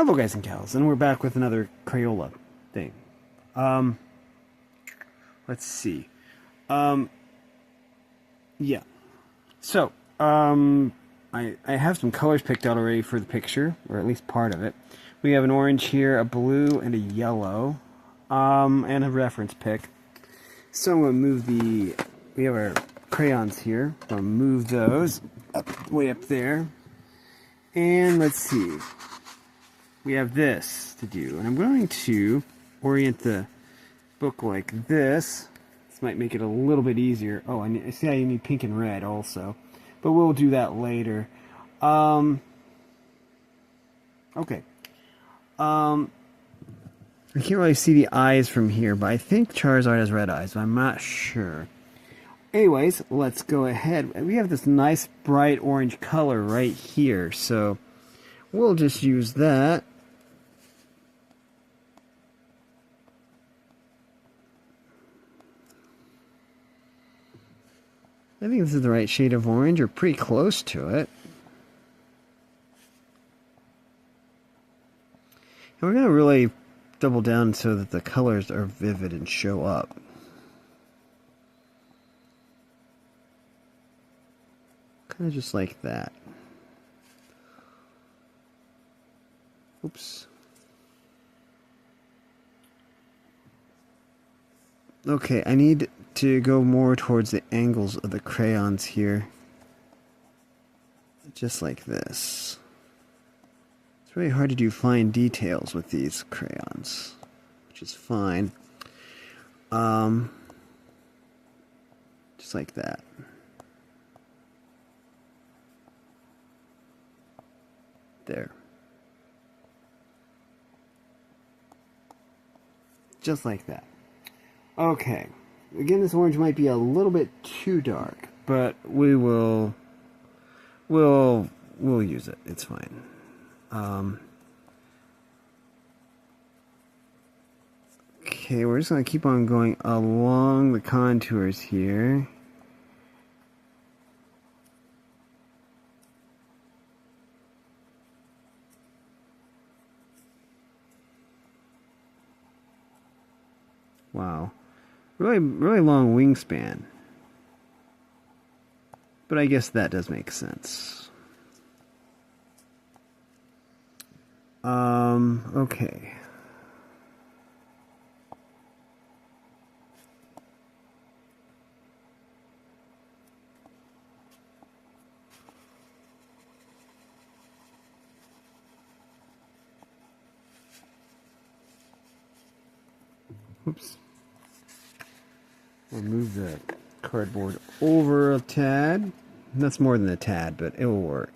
Hello guys and gals, and we're back with another Crayola thing. Let's see. Yeah. So, I have some colors picked out already for the picture, or at least part of it. We have an orange here, a blue, and a yellow, and a reference pick. So I'm going to move we have our crayons here. I'm going to move those way up there. And let's see. We have this to do, and I'm going to orient the book like this. This might make it a little bit easier. Oh, I see how you need pink and red also, but we'll do that later. Okay. I can't really see the eyes from here, but I think Charizard has red eyes, but I'm not sure. Anyways, let's go ahead. We have this nice bright orange color right here, so we'll just use that. I think this is the right shade of orange, or pretty close to it. And we're going to really double down so that the colors are vivid and show up. Kind of just like that. Oops. Okay, I need to go more towards the angles of the crayons here. Just like this. It's really hard to do fine details with these crayons, which is fine. Just like that. There. Just like that. Okay. Again, this orange might be a little bit too dark, but we'll use it. It's fine. Okay, we're just going to keep on going along the contours here. Wow. Really long wingspan. But I guess that does make sense. Okay. Oops. We'll move the cardboard over a tad. That's more than a tad, but it will work.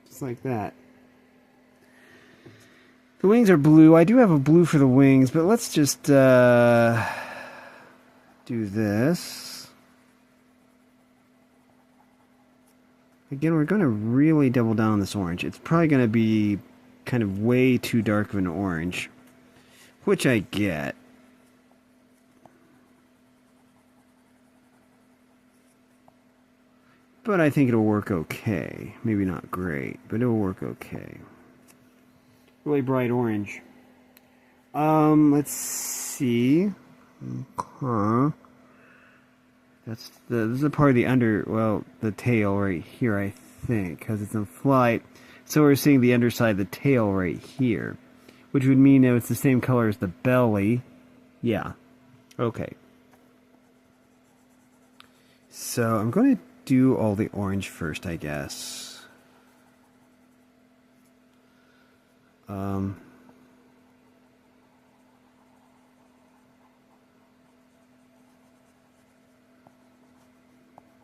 Just like that. The wings are blue. I do have a blue for the wings, but let's just do this. Again, we're going to really double down on this orange. It's probably going to be kind of way too dark of an orange, which I get. But I think it'll work okay. Maybe not great, but it'll work okay. Really bright orange. Let's see. This is a part of the tail right here, I think, because it's in flight. So we're seeing the underside of the tail right here, which would mean that it's the same color as the belly. Yeah. Okay. So I'm going to do all the orange first, I guess.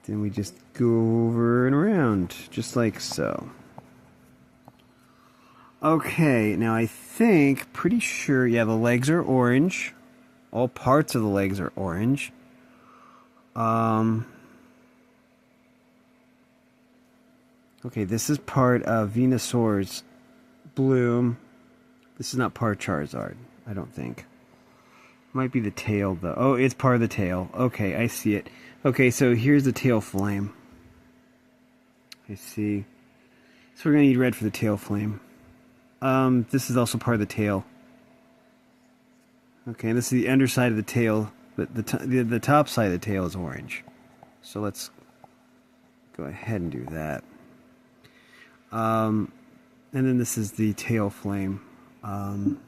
Then we just go over and around, just like so. Okay, now I think, pretty sure, yeah, the legs are orange. All parts of the legs are orange. Okay, this is part of Venusaur's bloom. This is not part Charizard, I don't think. Might be the tail, though. Oh, it's part of the tail. Okay, I see it. Okay, so here's the tail flame. I see. So we're going to need red for the tail flame. This is also part of the tail. Okay, and this is the underside of the tail, but the top side of the tail is orange. So let's go ahead and do that. And then this is the tail flame. And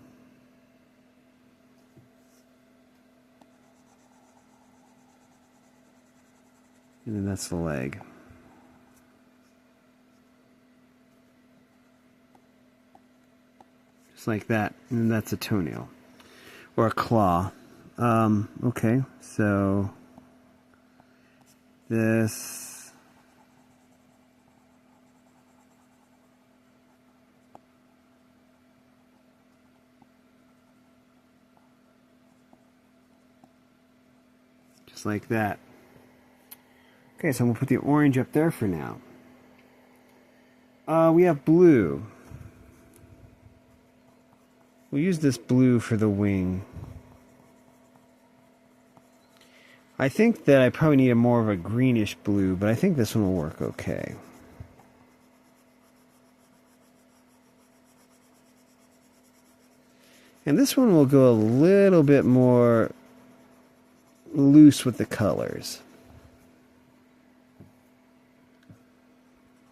then that's the leg. Just like that. And then that's a toenail. Or a claw. Okay, so this. Just like that. Okay, so I'm going to put the orange up there for now. We have blue. We'll use this blue for the wing. I think that I probably need a more of a greenish blue, but I think this one will work okay. And this one will go a little bit more loose with the colors.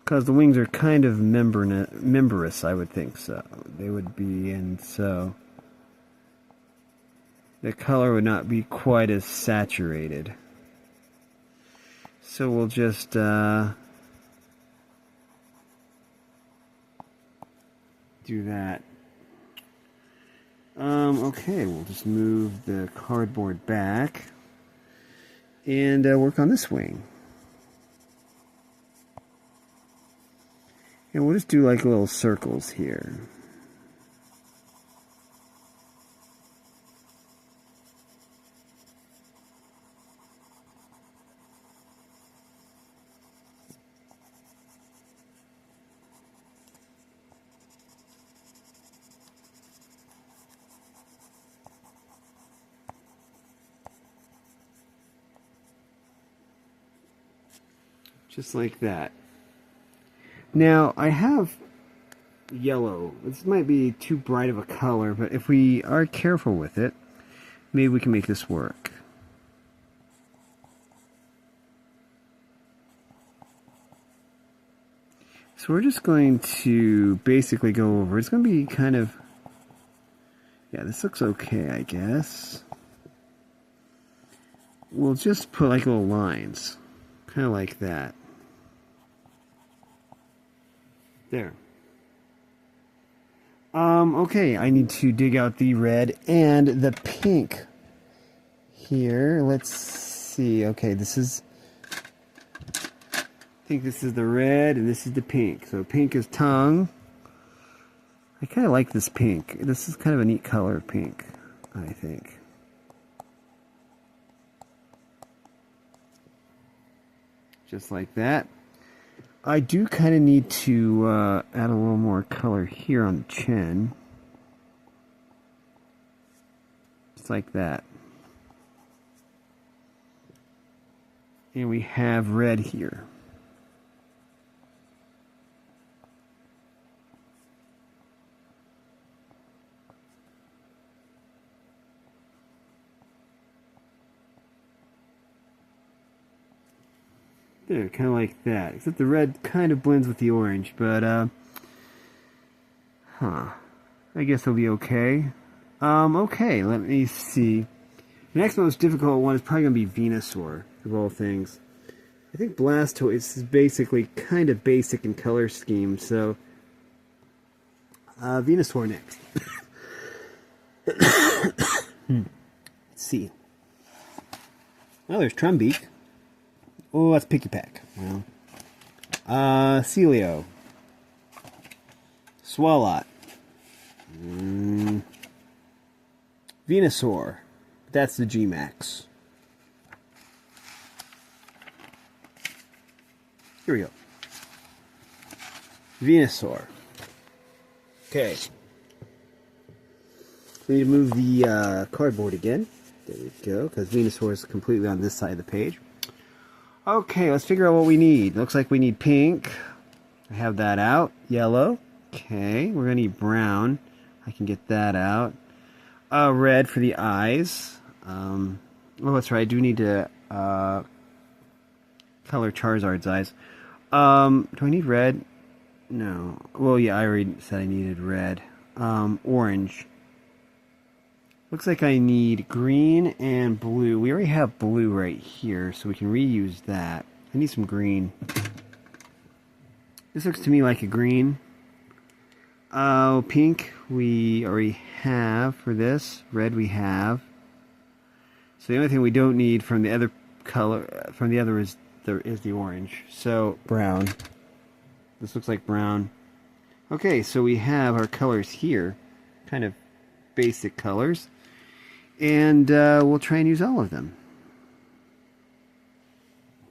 Because the wings are kind of membranous, I would think so. They would be, and so the color would not be quite as saturated. So we'll just do that. Okay, we'll just move the cardboard back and work on this wing. And we'll just do like little circles here. Just like that. Now, I have yellow. This might be too bright of a color, but if we are careful with it, maybe we can make this work. So we're just going to basically go over. It's going to be kind of... Yeah, this looks okay, I guess. We'll just put like little lines. Kind of like that. There. Okay, I need to dig out the red and the pink here. Let's see. Okay, this is... I think this is the red and this is the pink. So pink is tongue. I kind of like this pink. This is kind of a neat color of pink, I think. Just like that. I do kind of need to add a little more color here on the chin. Just like that. And we have red here. There, kind of like that. Except the red kind of blends with the orange, but, I guess it'll be okay. Okay, let me see. The next most difficult one is probably going to be Venusaur, of all things. I think Blastoise is basically kind of basic in color scheme, so... Venusaur next. Let's see. Well, there's Trumbeak. Oh, that's Picky Pack. Well, Celio. Swalot. Venusaur. That's the G-Max. Here we go. Venusaur. Okay. We need to move the cardboard again. There we go, because Venusaur is completely on this side of the page. Okay, let's figure out what we need. Looks like we need pink. I have that out. Yellow. Okay, we're going to need brown. I can get that out. Red for the eyes. Oh, that's right. I do need to color Charizard's eyes. Do I need red? No. Well, yeah, I already said I needed red. Orange. Looks like I need green and blue. We already have blue right here, so we can reuse that. I need some green. This looks to me like a green. Pink we already have for this. Red we have. So the only thing we don't need from the other color, from the other is the orange. So brown. This looks like brown. Okay, so we have our colors here. Kind of basic colors. And we'll try and use all of them.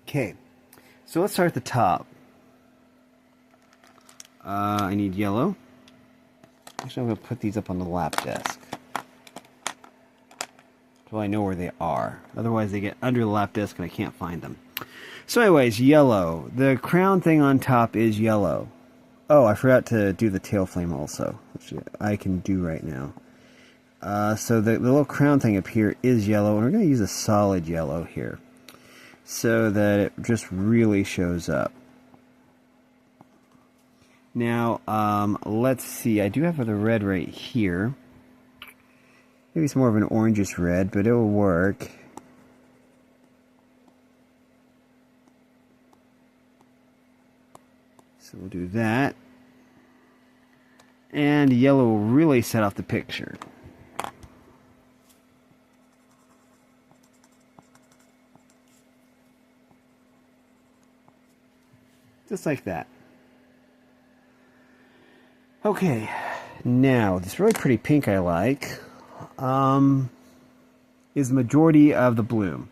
Okay, so let's start at the top. I need yellow. Actually, I'm going to put these up on the lap desk. So I know where they are. Otherwise, they get under the lap desk and I can't find them. So anyways, yellow. The crown thing on top is yellow. Oh, I forgot to do the tail flame also, which I can do right now. So the little crown thing up here is yellow, and we're going to use a solid yellow here so that it just really shows up. Now, let's see. I do have the red right here. Maybe it's more of an orangish red, but it will work. So we'll do that. And yellow will really set off the picture. Just like that. Okay, now this really pretty pink I like is the majority of the bloom.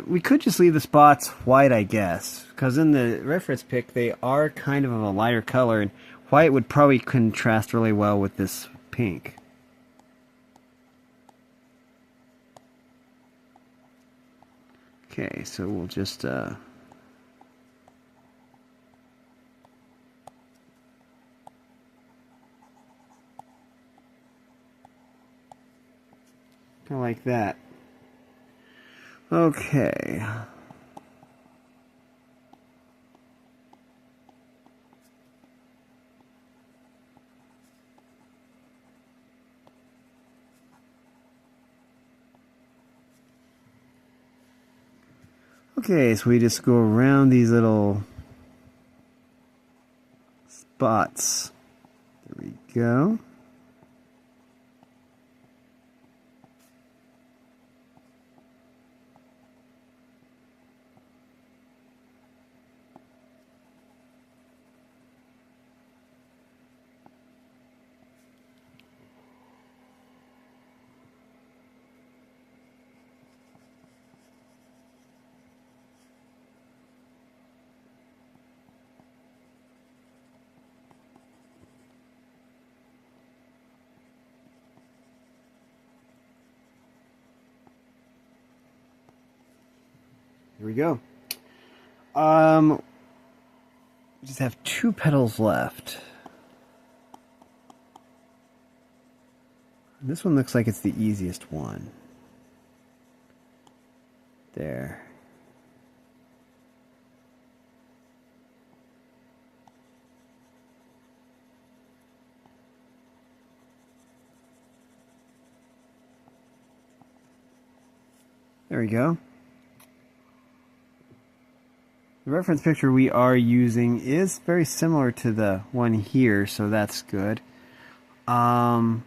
We could just leave the spots white, I guess, because in the reference pic they are kind of a lighter color, and white would probably contrast really well with this pink. Okay, so we'll just kind of like that. Okay. Okay, so we just go around these little spots. There we go. Here we go. We just have 2 petals left. This one looks like it's the easiest one. There. There we go. The reference picture we are using is very similar to the one here, so that's good. Brown.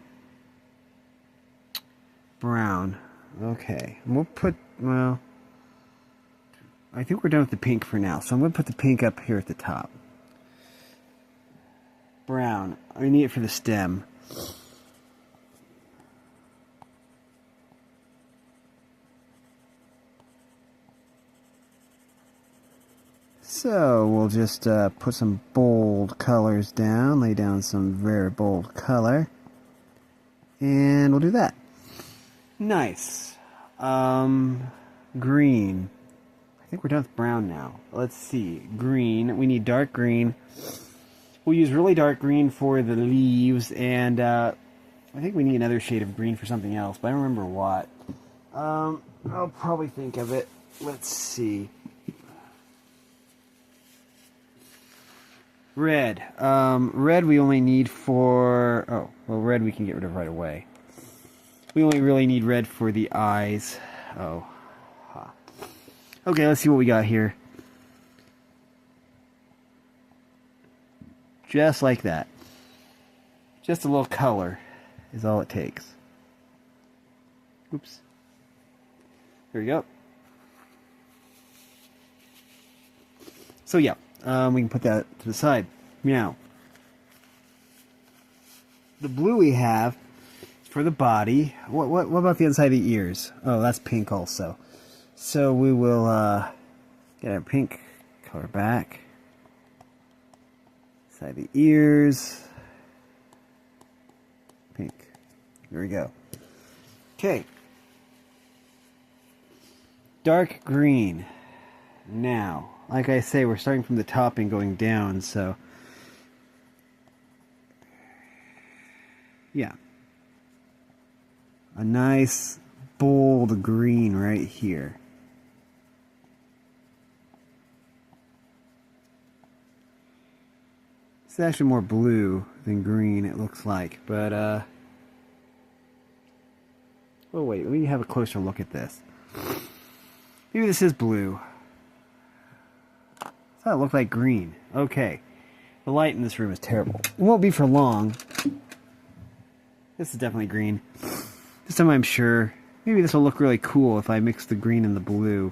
Okay. And we'll put, well, I think we're done with the pink for now, so I'm going to put the pink up here at the top. Brown. I need it for the stem. So we'll just put some bold colors down, lay down some very bold color. And we'll do that. Nice. Green. I think we're done with brown now. Let's see. Green. We need dark green. We'll use really dark green for the leaves, and I think we need another shade of green for something else, but I don't remember what. I'll probably think of it. Let's see. Red. Red we only need for... Oh, well, red we can get rid of right away. We only really need red for the eyes. Oh. Huh. Okay, let's see what we got here. Just like that. Just a little color is all it takes. Oops. There we go. So yeah, we can put that to the side. Now, the blue we have for the body. What about the inside of the ears? Oh, that's pink also. So we will get our pink color back. Inside the ears. Pink. There we go. Okay. Dark green. Now, like I say, we're starting from the top and going down, so yeah. A nice bold green right here. It's actually more blue than green, it looks like, but oh wait, let me have a closer look at this. Maybe this is blue. I thought it looked like green. Okay. The light in this room is terrible. It won't be for long. This is definitely green. This time I'm sure. Maybe this will look really cool if I mix the green and the blue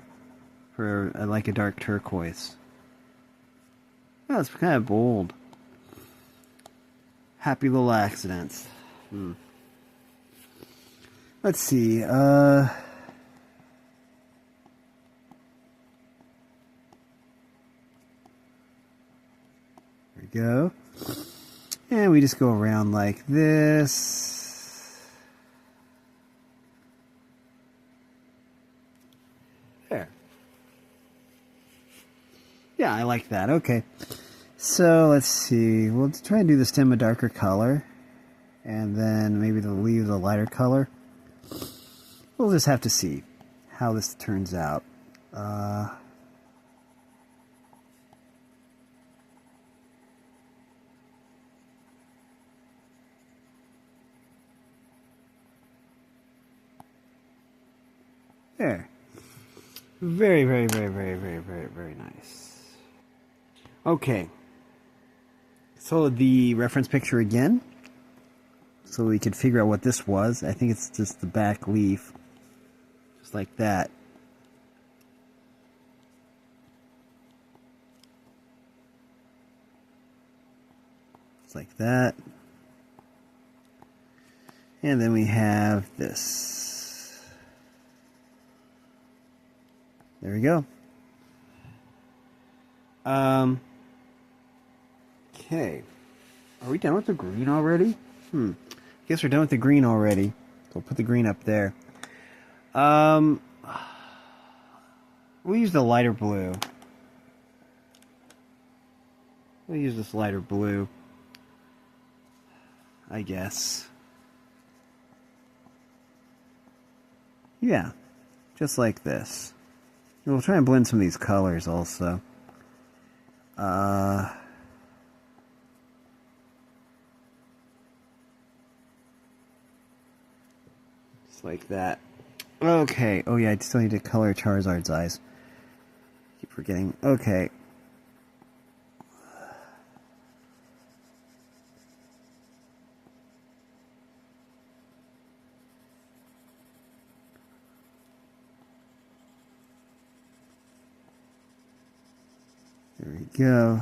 for like a dark turquoise. Oh, it's kind of bold. Happy little accidents. Let's see. There we go. And we just go around like this. There. Yeah, I like that. Okay. So let's see. We'll try and do the stem a darker color. And then maybe the leaves a lighter color. We'll just have to see how this turns out. There. Very, very, very, very, very, very, very nice. Okay. So the reference picture again. So we could figure out what this was. I think it's just the back leaf. Just like that. Just like that. And then we have this. There we go. Okay. Are we done with the green already? Guess we're done with the green already. So we'll put the green up there. We'll use the lighter blue. We'll use this lighter blue, I guess. Yeah, just like this. And we'll try and blend some of these colors also. Just like that. Okay. Oh yeah, I still need to color Charizard's eyes. Keep forgetting. Okay. There we go.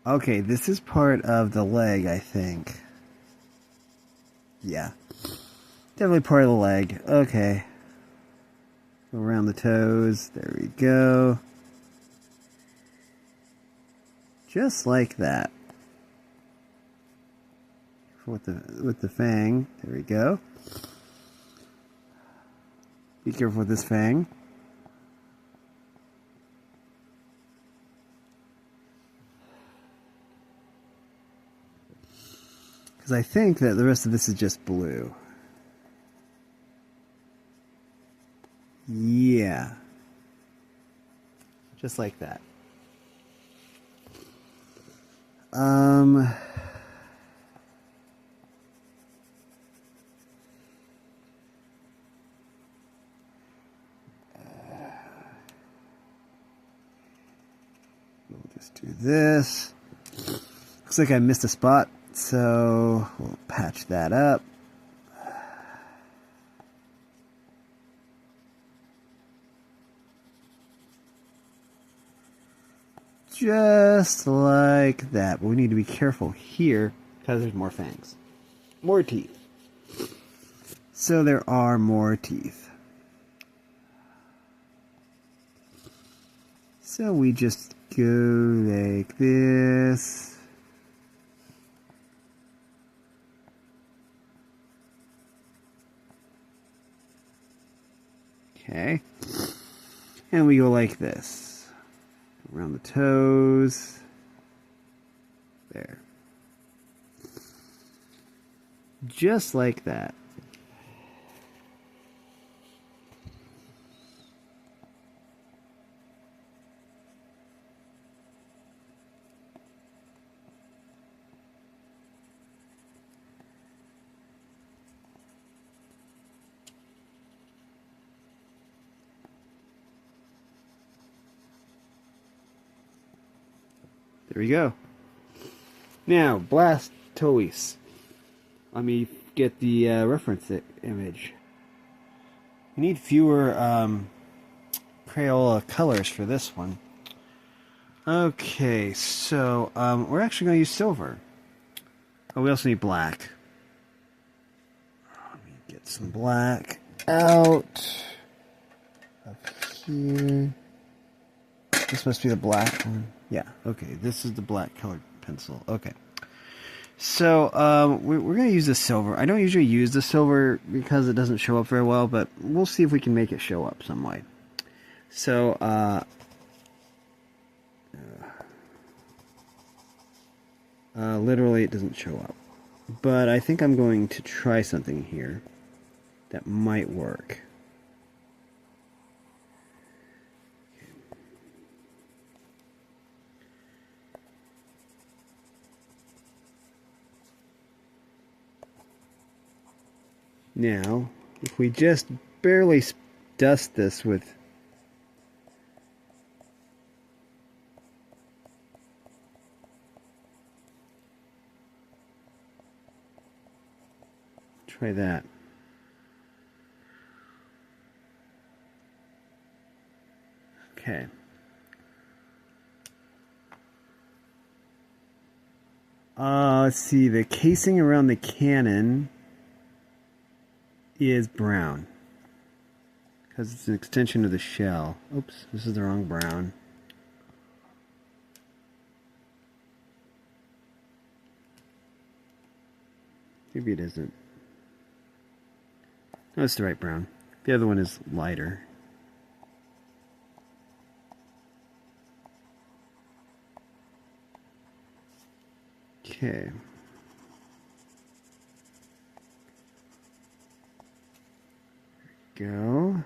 Okay, this is part of the leg, I think. Yeah. Definitely part of the leg. Okay. Go around the toes. There we go. Just like that. careful with the fang. There we go. Be careful with this fang. Because I think that the rest of this is just blue. Yeah. Just like that. We'll just do this. Looks like I missed a spot, so we'll patch that up. Just like that. But we need to be careful here because there's more fangs. More teeth. So there are more teeth. So we just go like this. Okay. And we go like this. Around the toes. There. Just like that. There we go. Now, Blastoise. Let me get the reference image. You need fewer Crayola colors for this one. Okay, so we're actually going to use silver. Oh, we also need black. Let me get some black out of here. This must be the black one. Yeah, okay, this is the black colored pencil. Okay. So, we're going to use the silver. I don't usually use the silver because it doesn't show up very well, but we'll see if we can make it show up some way. So, literally it doesn't show up. But I think I'm going to try something here that might work. Now, if we just barely dust this with try that. Okay. Let's see, the casing around the cannon is brown because it's an extension of the shell. Oops, this is the wrong brown. Maybe it isn't. No, it's the right brown. The other one is lighter. Okay. Go.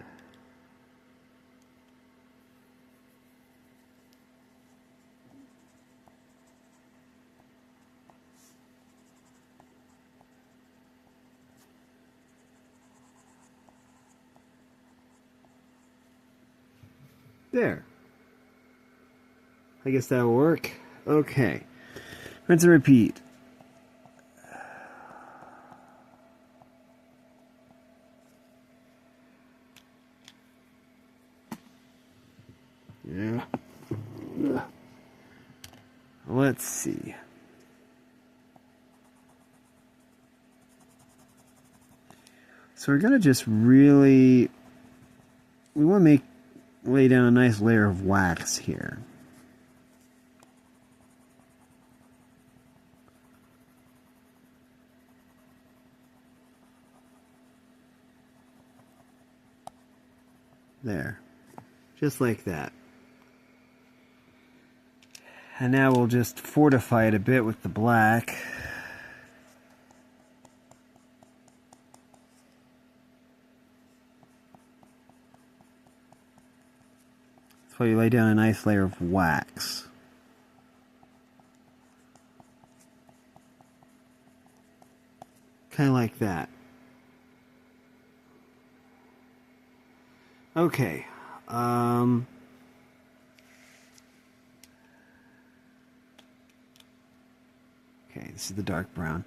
There. I guess that'll work. Okay. Rinse and repeat. Yeah. Let's see. So we're gonna just really, we want to lay down a nice layer of wax here. There. Just like that. And now we'll just fortify it a bit with the black. That's why you lay down a nice layer of wax. Kind of like that. Okay. Okay, this is the dark brown.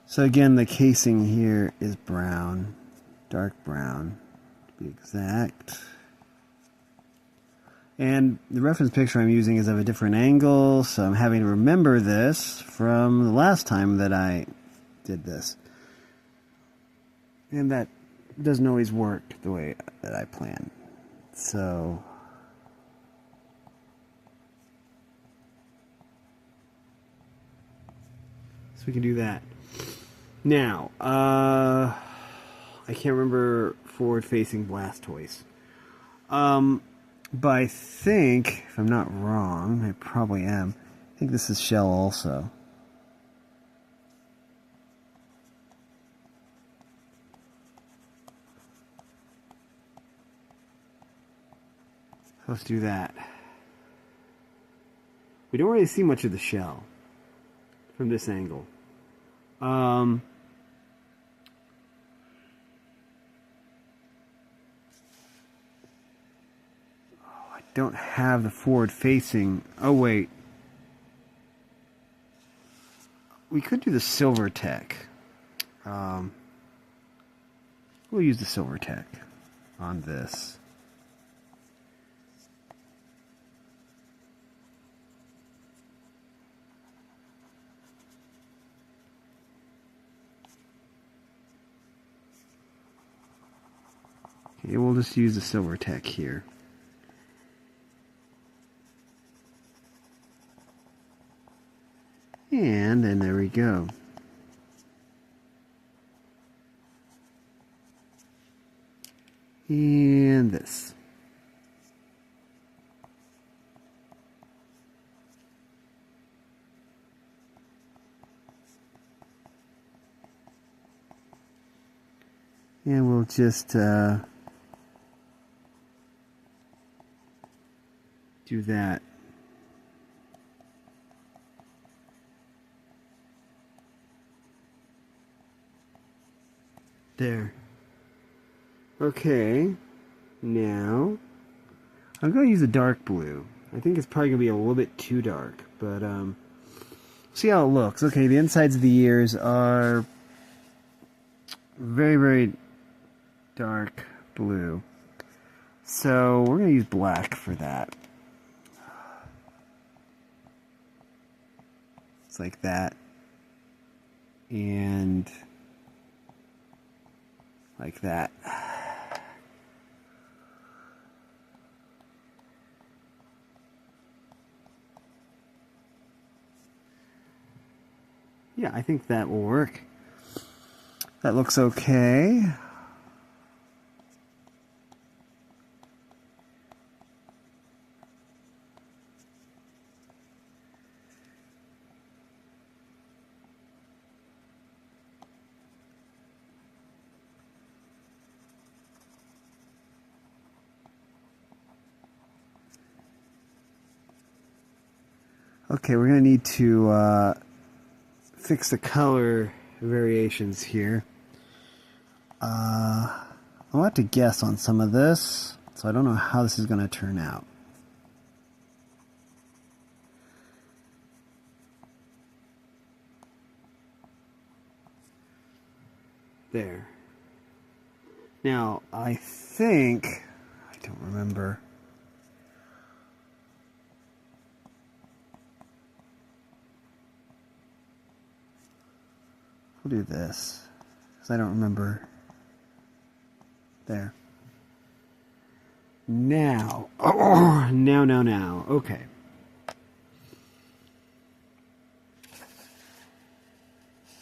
So again, the casing here is brown, dark brown, to be exact. And the reference picture I'm using is of a different angle, so I'm having to remember this from the last time that I did this. And that doesn't always work the way that I plan. So we can do that. Now, I can't remember forward-facing Blastoise. But I think, if I'm not wrong, I probably am, I think this is shell also. Let's do that. We don't really see much of the shell from this angle. I don't have the forward facing. Oh wait, we could do the Silver Tech. We'll use the Silver Tech on this. Okay, we'll just use the Silver Tech here. And then there we go. And this. And we'll just do that. There. Okay, now I'm going to use a dark blue. I think it's probably going to be a little bit too dark, but see how it looks. Okay, the insides of the ears are very, very dark blue. So we're going to use black for that. It's like that. And like that. Yeah, I think that will work. That looks okay. Okay, we're going to need to fix the color variations here. I'll have to guess on some of this, so I don't know how this is going to turn out. There. Now, I think, I don't remember. We'll do this, because I don't remember. There. Now. Oh, now. Okay.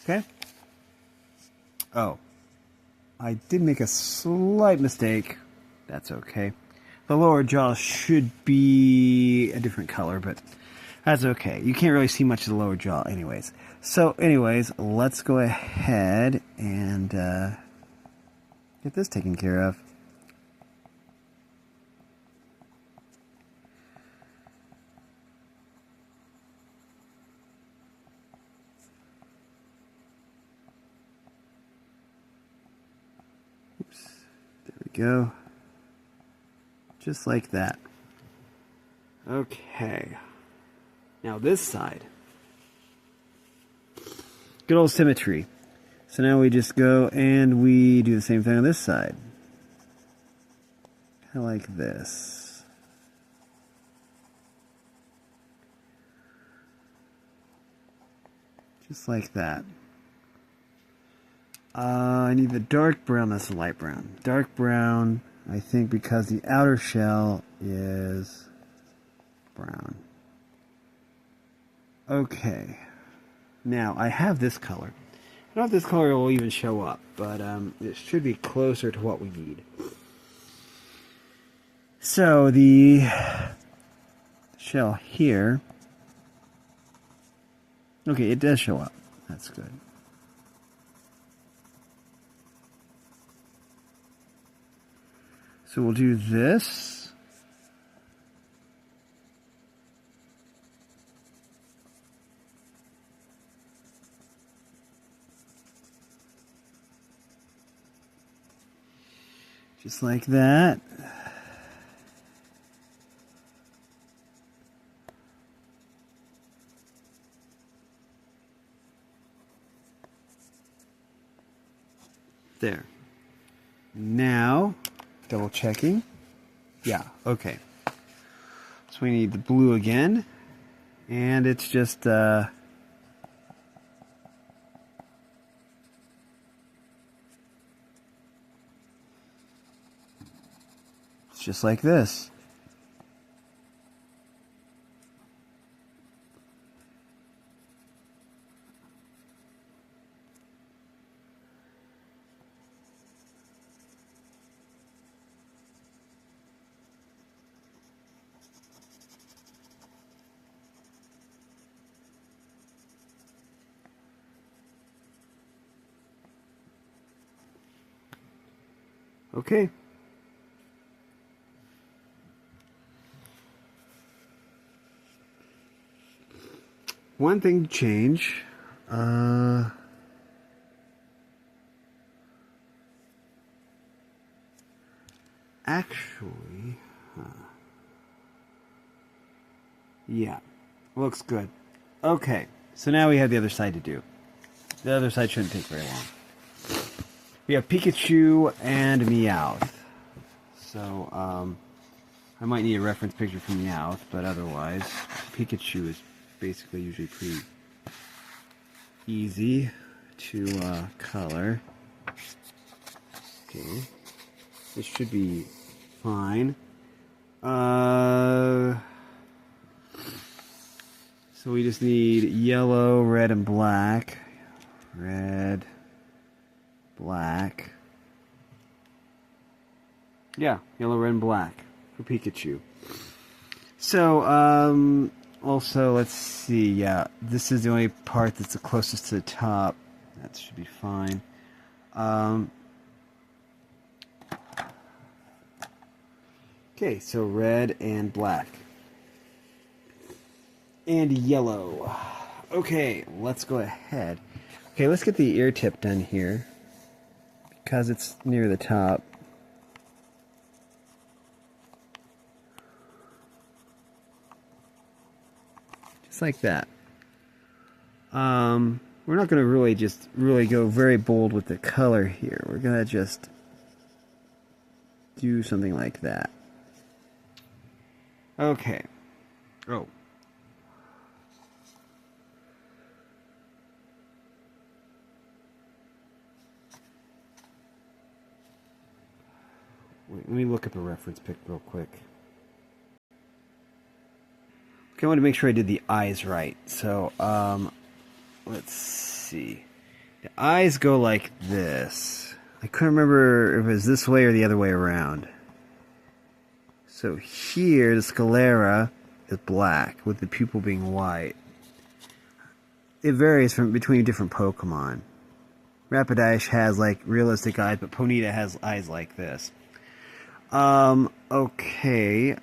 Okay. Oh. I did make a slight mistake that's okay. The lower jaw should be a different color, but that's okay. You can't really see much of the lower jaw anyways. So anyways, let's go ahead and get this taken care of. Oops, there we go. Just like that. Okay. Now this side. Good old symmetry. So now we just go and we do the same thing on this side. Kind of like this. Just like that. I need the dark brown, that's the light brown. Dark brown, I think because the outer shell is brown. Okay. Now, I have this color. I don't know if this color will even show up, but it should be closer to what we need. So, the shell here. Okay, it does show up. That's good. So we'll do this. Just like that. There. Now, double checking. Yeah, okay. So we need the blue again. And it's just it's just like this. Okay. One thing to change. Actually, yeah, looks good. Okay, so now we have the other side to do. The other side shouldn't take very long. We have Pikachu and Meowth. So, I might need a reference picture for Meowth, but otherwise, Pikachu is basically usually pretty easy to color. Okay, this should be fine. So we just need yellow, red, and black. Red, black. Yeah, yellow, red, and black for Pikachu. So, also, let's see. Yeah, this is the only part that's the closest to the top. That should be fine. Okay, so red and black. And yellow. Okay, let's go ahead. Okay, let's get the ear tip done here, because it's near the top. Just like that. We're not going to really go very bold with the color here. We're going to just do something like that. Okay. Oh. Wait, let me look at the reference pic real quick. Okay, I want to make sure I did the eyes right. So, let's see. The eyes go like this. I couldn't remember if it was this way or the other way around. So here, the sclera is black, with the pupil being white. It varies between different Pokemon. Rapidash has like realistic eyes, but Ponyta has eyes like this. Okay.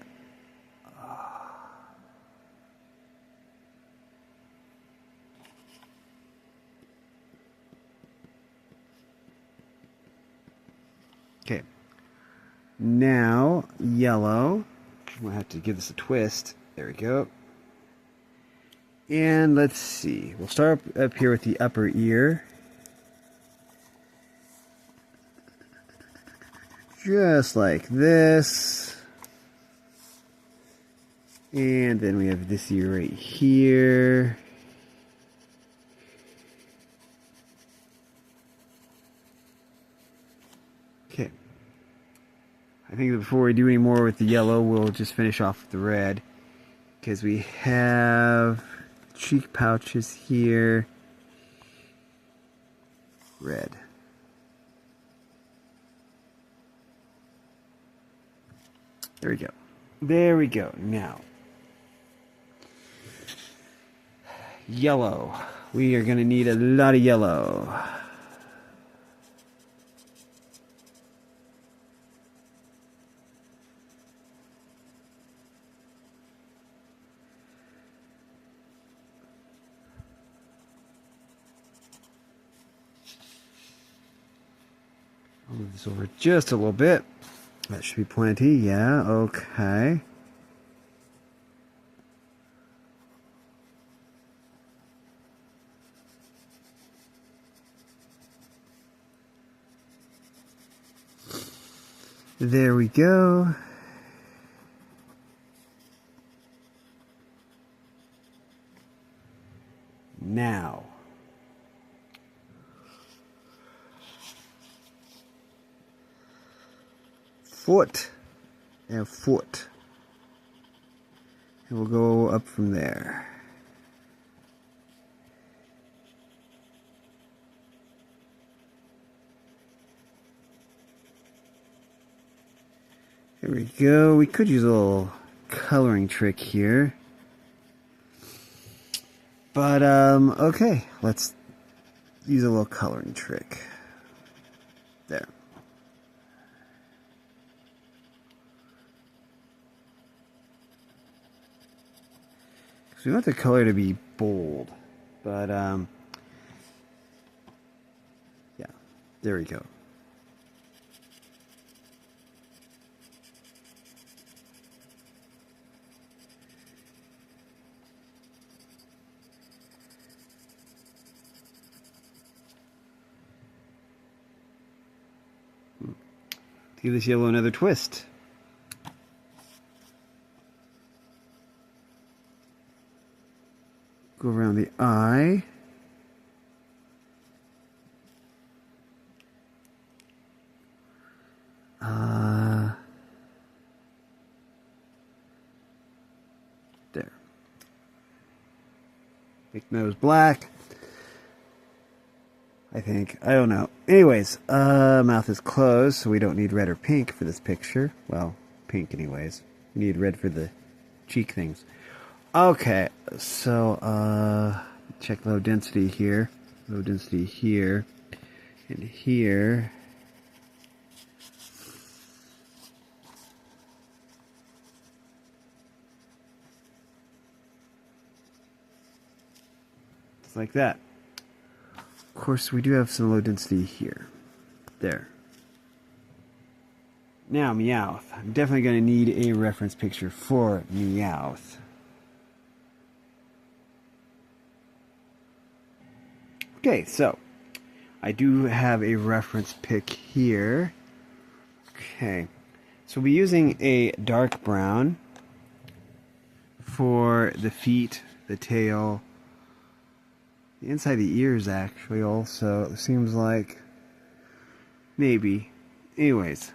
Okay. Now, yellow. I'm going to have to give this a twist. There we go. And let's see. We'll start up here with the upper ear. Just like this. And then we have this ear right here. Okay. I think that before we do any more with the yellow, we'll just finish off with the red. Because we have cheek pouches here. Red. There we go. There we go. Now, yellow. We are going to need a lot of yellow. I'll move this over just a little bit. That should be plenty. Yeah, okay. There we go. Now, foot and foot, and we'll go up from there. There we go. We could use a little coloring trick here. But, okay. Let's use a little coloring trick. There. So we want the color to be bold. But, yeah. There we go. Give this yellow another twist. Go around the eye. There. Make nose black. I think. I don't know. Anyways, mouth is closed, so we don't need red or pink for this picture. Well, pink anyways. We need red for the cheek things. Okay, so, check low density here. Low density here. And here. Just like that. Of course, we do have some low density here. There. Now, Meowth. I'm definitely going to need a reference picture for Meowth. Okay, so I do have a reference pic here. Okay, so we'll be using a dark brown for the feet, the tail, the inside of the ears actually also. It seems like maybe. Anyways,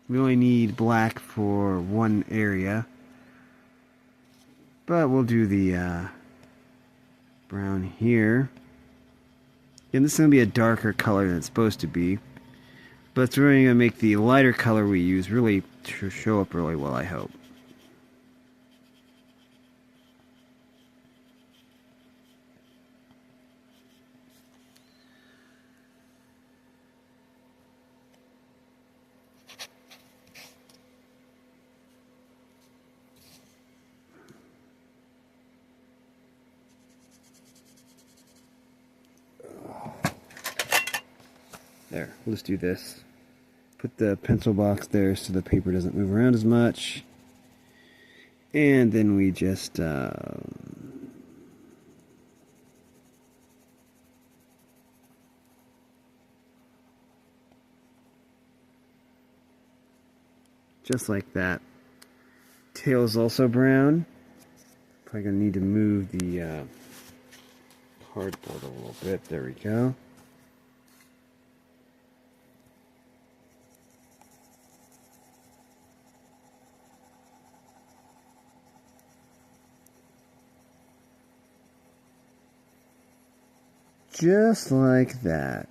we only need black for one area, but we'll do the brown here. And this is going to be a darker color than it's supposed to be. But it's really going to make the lighter color we use really show up really well, I hope. There, let's do this. Put the pencil box there so the paper doesn't move around as much. And then we just like that. Tail is also brown. Probably gonna need to move the cardboard a little bit. There we go. Just like that.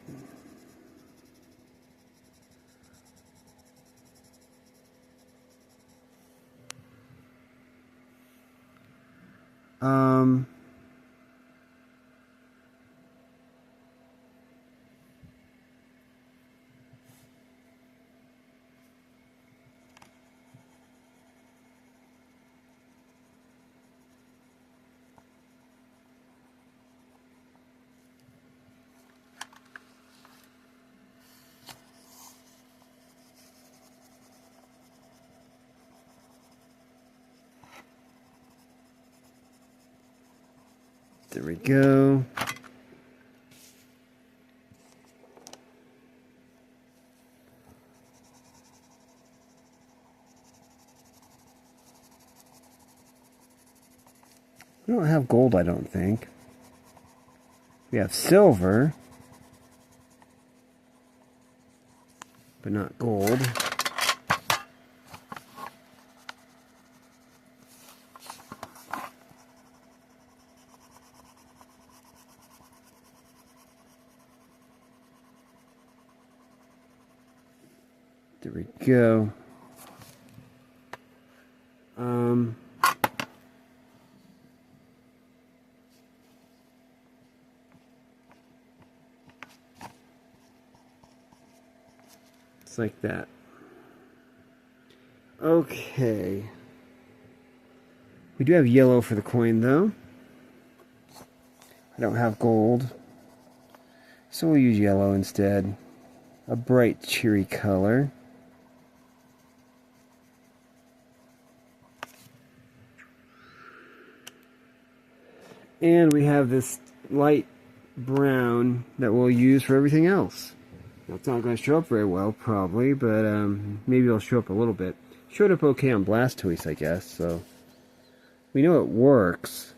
There we go. We don't have gold, I don't think. We have silver, but not gold. There we go. It's like that. Okay. We do have yellow for the coin, though. I don't have gold, so we'll use yellow instead. A bright, cheery color. And we have this light brown that we'll use for everything else. Now, it's not going to show up very well, probably, but maybe it'll show up a little bit. Showed up okay on Blastoise, I guess, so we know it works.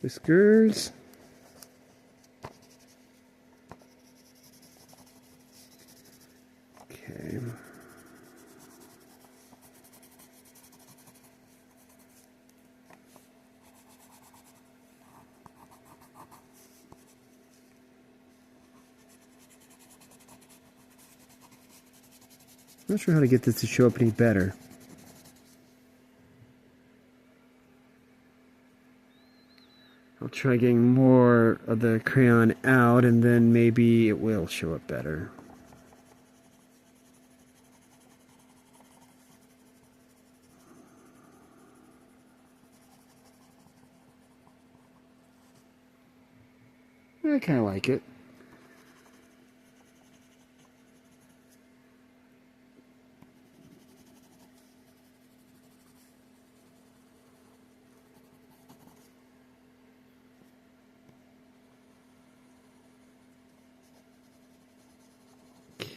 Whiskers. Okay. Not sure how to get this to show up any better. I'll try getting more of the crayon out, and then maybe it will show up better. I kind of like it.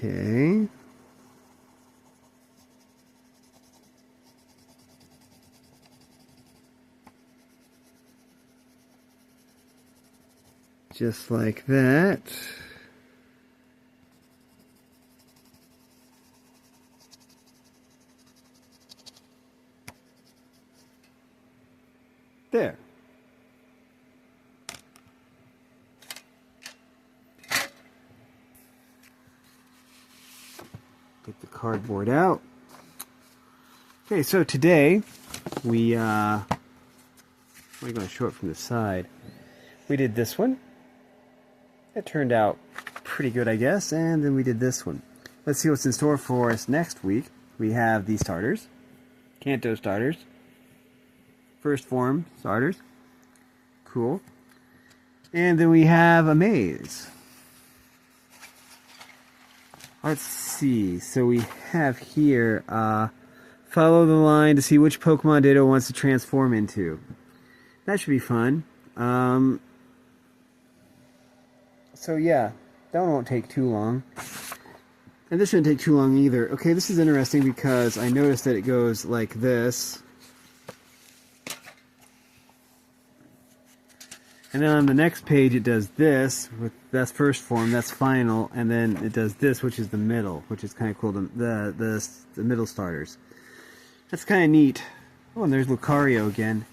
Okay. just like that. There. Get the cardboard out. Okay, so today we I'm going to show it from the side. We did this one. It turned out pretty good, I guess. And then we did this one. Let's see what's in store for us next week. We have these starters, Kanto starters, first form starters. Cool. And then we have a maze. Let's see. So we have here, follow the line to see which Pokemon Ditto wants to transform into. That should be fun. So yeah, that one won't take too long. And this shouldn't take too long either. Okay, this is interesting because I noticed that it goes like this. And then on the next page it does this, that's first form, that's final, and then it does this, which is the middle, which is kind of cool, the middle starters. That's kind of neat. Oh, and there's Lucario again.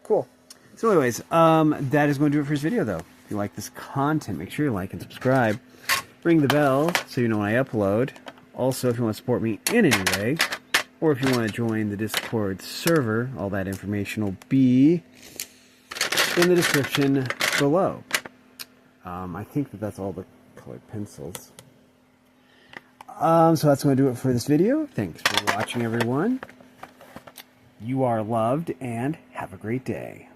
Cool. So anyways, that is going to do it for this video, though. If you like this content, make sure you like and subscribe. Ring the bell so you know when I upload. Also, if you want to support me in any way, or if you want to join the Discord server, all that information will be in the description below. I think that's all the colored pencils. So that's going to do it for this video. Thanks for watching, everyone. You are loved, and have a great day.